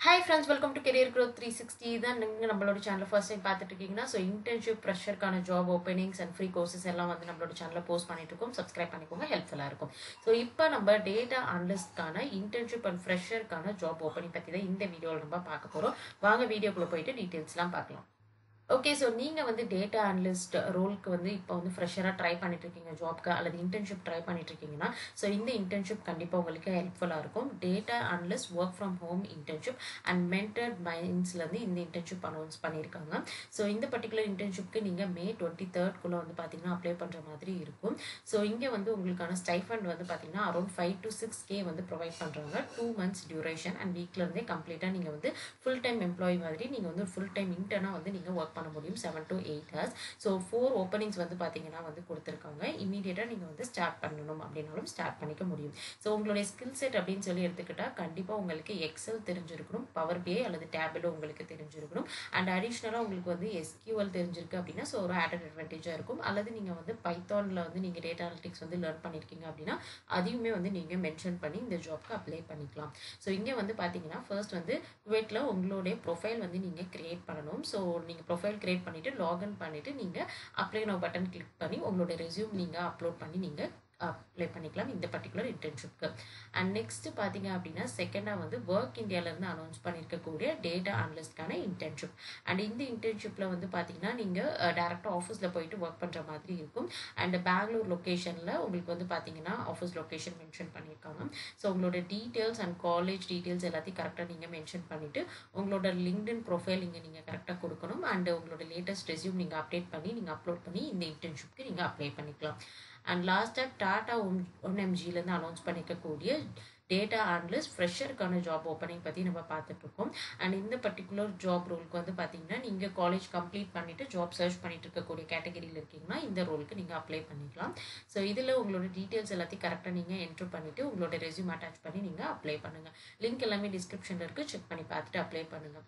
Hi friends, welcome to Career Growth 360. தான் நீங்கள் நம்மளோட சேனல் ஃபர்ஸ்ட் டைம் பார்த்துட்டு இருக்கீங்கன்னா இன்டர்ன்ஷிப் ப்ரெஷருக்கான job openings and free courses எல்லாம் நம்மளோட சேனலில் போஸ்ட் பண்ணிட்டு இருக்கோம். சப்ஸ்கிரைப் பண்ணிக்கோங்க, ஹெல்ப்ஃபுல்லாக இருக்கும். இப்போ நம்ம டேட்டா அனலிஸ்ட்கான இன்டர்ன்ஷிப் அண்ட் ஃப்ரெஷருக்கான ஜாப் ஓப்பனிங் பற்றி தான் இந்த வீடியோவில் நம்ம பார்க்க போகிறோம். வாங்க வீடியோக்குள்ளே போயிட்டு டீட்டெயில்ஸ்லாம் பார்க்கலாம். ஓகே, ஸோ நீங்கள் டேட்டா அனலிஸ்ட் ரோலுக்கு இப்போ ஃப்ரெஷராக ட்ரை பண்ணிட்டு இருக்கீங்க ஜாப்க்கு அல்லது இன்டர்ன்ஷிப் ட்ரை பண்ணிட்டு இருக்கீங்கன்னா இந்த இன்டர்ன்ஷிப் கண்டிப்பாக உங்களுக்கு ஹெல்ப்ஃபுல்லாக இருக்கும். Data analyst work from home internship and mentored மைண்ட்ஸ்லேருந்து இந்த இன்டர்ன்ஷிப் அனௌன்ஸ் பண்ணியிருக்காங்க. இந்த பர்டிகுலர் இன்டர்ன்ஷிப்க்கு நீங்கள் May 23 பார்த்தீங்கன்னா அப்ளை பண்ணுற மாதிரி இருக்கும். இங்கே உங்களுக்கான ஸ்டைஃபண்ட் பார்த்தீங்கன்னா அரௌண்ட் 5 to 6K ப்ரொவைட் பண்ணுறாங்க. 2 months டியூரேஷன் அண்ட் வீக்லேருந்தே கம்ப்ளீட்டாக நீங்கள் ஃபுல் டைம் எம்ப்ளாயி மாதிரி நீங்கள் ஃபுல் டைம் இன்டர்னாக நீங்கள் ஒர்க் பண்ண முடியும் 7 to 8 hours. 4 ஓப்பனிங்ஸ் பார்த்தீங்கன்னா கொடுத்துருக்காங்க. இமீடியட்டாக நீங்கள் ஸ்டார்ட் பண்ணணும் அப்படின்னாலும் ஸ்டார்ட் பண்ணிக்க முடியும். உங்களுடைய ஸ்கில் செட் அப்படின்னு சொல்லி எடுத்துக்கிட்டால் கண்டிப்பாக உங்களுக்கு எக்ஸல் தெரிஞ்சிருக்கணும், பவர் பிஐ அல்லது டேபிளோ உங்களுக்கு தெரிஞ்சிருக்கணும். அண்ட் அடிஷ்னலாக உங்களுக்கு எஸ்கியூஎல் தெரிஞ்சிருக்கு அப்படின்னா ஒரு ஆடட் அட்வான்டேஜாக இருக்கும். அல்லது நீங்கள் பைத்தானில் நீங்கள் டேட்டா அனலிட்டிக்ஸ் லேர்ன் பண்ணியிருக்கீங்க அப்படின்னா அதையுமே நீங்கள் மென்ஷன் பண்ணி இந்த ஜாப்க்கு அப்ளை பண்ணிக்கலாம். இங்கே பார்த்தீங்கன்னா ஃபர்ஸ்ட் குவைட்டில் உங்களுடைய ப்ரொஃபைல் நீங்கள் கிரியேட் பண்ணணும். நீங்கள் ப்ரொஃபைல் கிரியேட் பண்ணிவிட்டு லாகின் பண்ணிவிட்டு நீங்கள் அப்ளை நோ பட்டன் கிளிக் பண்ணி உங்களோட ரெஸ்யூம் நீங்கள் அப்லோட் பண்ணி நீங்கள் அப்ளை பண்ணிக்கலாம் இந்த பர்டிகுலர் இன்டர்ன்ஷிப்க்கு. அண்ட் நெக்ஸ்ட் பார்த்தீங்க அப்படின்னா செகண்டாக ஒர்க் இந்தியாவிலேருந்து அனௌன்ஸ் பண்ணியிருக்கக்கூடிய டேட்டா அனலிஸ்ட்கான இன்டர்ன்ஷிப். அண்ட் இந்த இன்டர்ன்ஷிப்பில் பார்த்தீங்கன்னா நீங்கள் டேரெக்டாக ஆஃபீஸில் போயிட்டு ஒர்க் பண்ணுற மாதிரி இருக்கும். அண்ட் பெங்களூர் லொக்கேஷனில் உங்களுக்கு பார்த்தீங்கன்னா ஆஃபீஸ் லொக்கேஷன் மென்ஷன் பண்ணியிருக்காங்க. உங்களோட டீட்டெயில்ஸ் அண்ட் காலேஜ் டீட்டெயில்ஸ் எல்லாத்தையும் கரெக்டாக நீங்கள் மென்ஷன் பண்ணிவிட்டு உங்களோட லிங்க்டின் ப்ரொஃபைல் நீங்கள் கரெக்டாக கொடுக்கணும். அண்ட் உங்களோட லேட்டஸ்ட் ரெஸ்யூம் நீங்கள் அப்டேட் பண்ணி நீங்கள் அப்லோட் பண்ணி இந்த இன்டர்ன்ஷிப்க்கு நீங்கள் அப்ளை பண்ணிக்கலாம். அண்ட் லாஸ்ட்டாக டாடா OMGலேருந்து அனௌன்ஸ் பண்ணிக்கக்கூடிய டேட்டா அனலிஸ்ட் ஃப்ரெஷருக்கான ஜாப் ஓப்பனிங் பற்றி நம்ம பார்த்துட்ருக்கோம். அண்ட் இந்த பர்டிகுலர் ஜாப் ரோலுக்கு பார்த்தீங்கன்னா நீங்கள் காலேஜ் கம்ப்ளீட் பண்ணிவிட்டு ஜாப் சர்ச் பண்ணிட்டு இருக்கக்கூடிய கேட்டகரியில் இருக்கீங்கன்னா இந்த ரோலுக்கு நீங்கள் அப்ளை பண்ணிக்கலாம். இதில் உங்களோட டீட்டெயில்ஸ் எல்லாத்தையும் கரெக்டாக நீங்கள் என்ட்ரு பண்ணிவிட்டு உங்களோட ரெஸ்யூம் அட்டாச் பண்ணி நீங்கள் அப்ளை பண்ணுங்கள். லிங்க் எல்லாமே டிஸ்கிரிப்ஷனில் இருக்குது, செக் பண்ணி பார்த்துட்டு அப்ளை பண்ணுங்கள்.